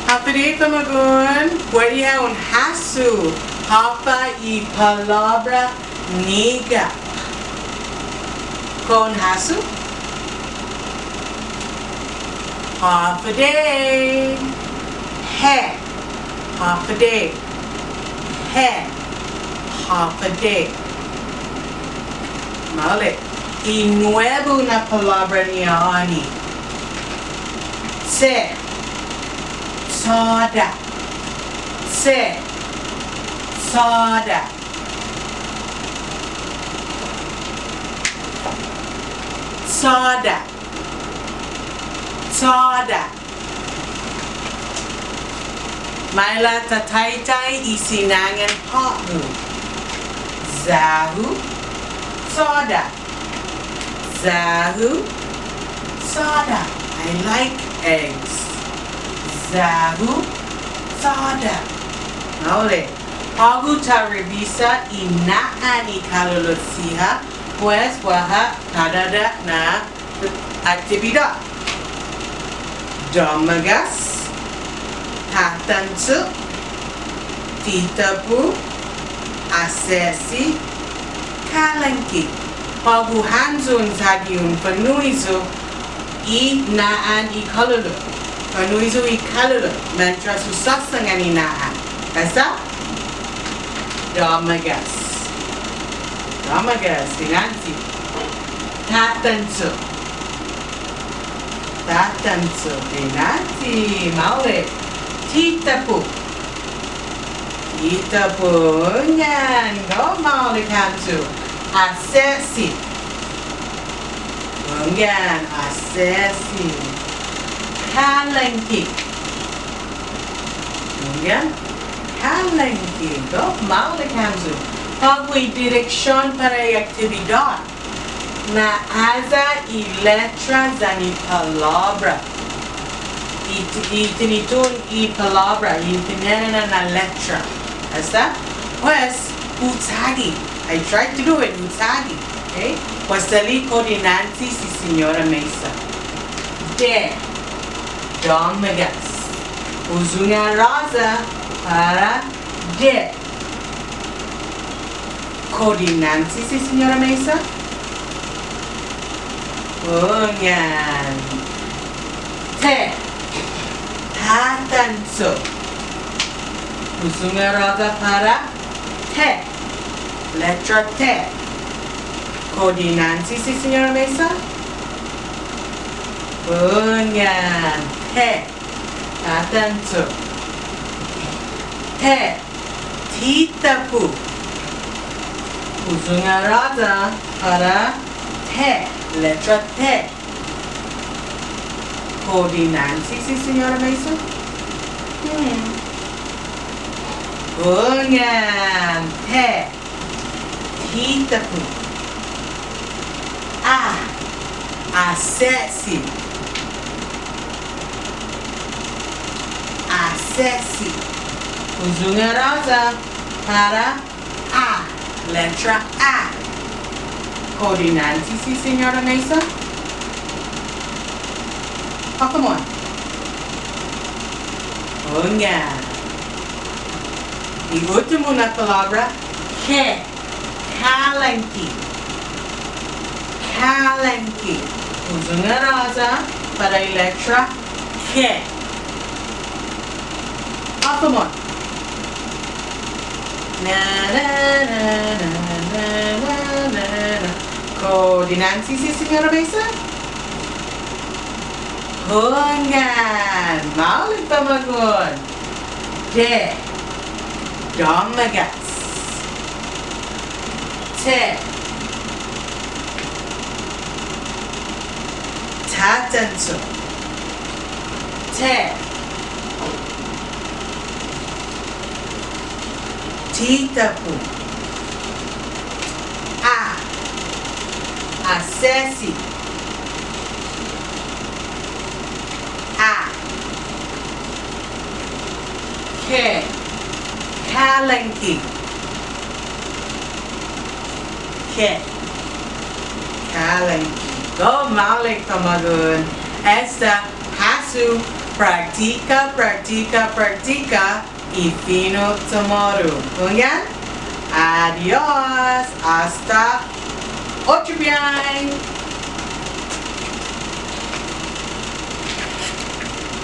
Happy Tamagun, Guardia un hasu, hapa y palabra niga. Con hasu? Half a day. He. Half a day. He. Half a day. Vale. Y nuevo una palabra niani. Se. Soda. Se. Soda. Soda. Soda. Maila tataitai I sinangan pahu. Zahu. Soda. Zahu. Soda. I like eggs. Zahu. Soda. Ole. Pagu taribisa inaan I kalulot siha. Pues waha kadada na aktibidat. Domagas, tatansu, titapu, asesi, kalanki. Paguhanzun zagiun panuizu I naan I kalulot. Panuizu I kalulot. Mantra susasangan I naan. Kasa? Domagas. Domagas, dinanti. Tatansu. Tatansu, dinanti, maule. Titapu. Titapu, yan. Go maule kantu. Asesi. Yan, asesi. Kalanki. Yan. Kalanki. Go maule kantu. Pagui direksyon para aktibidat. Na aza I letra zani palabra. Itinitun I palabra. Itinena na letra. Hasta? Pues, utagi. I tried to do it, utagi. Okay? Pues dali coordinanti si Señora Mesa. De. Domagas. Uzunga raza para de. Coordinanti si Señora Mesa. Ungan. Te. Tatanso. Uzunga raza para te. Letra te. Coordinanti si Señora Mesa. Ungan. Te. Tatanso. Te. Titapu. Uzunga raza para te. Letra T. Coordinanti si Señora Mesa. Ungan. Te. Titapu. A. Asesi. Asesi. Uzunga raza para A. Letra A. Coordinanti si Señora Mesa. Oh, come on. Ungan. Y último una palabra. Que. Kalanki. Kalanki. Uzunga raza para la letra que. Oh, come on. Na na na na na na na na. Coordinanti si Señora Mesa. Ungan. Mauli pamagun. De. Domagas. Te. Tatanso. Te. Titapu. A. Asesi. A. Ke. Kalanki. Ke. Kalanki. Go Malik Tamagun. Esta Hasu Practica, practica, practica y fino tomorrow. Kung yan? Adios! Hasta 8 bien!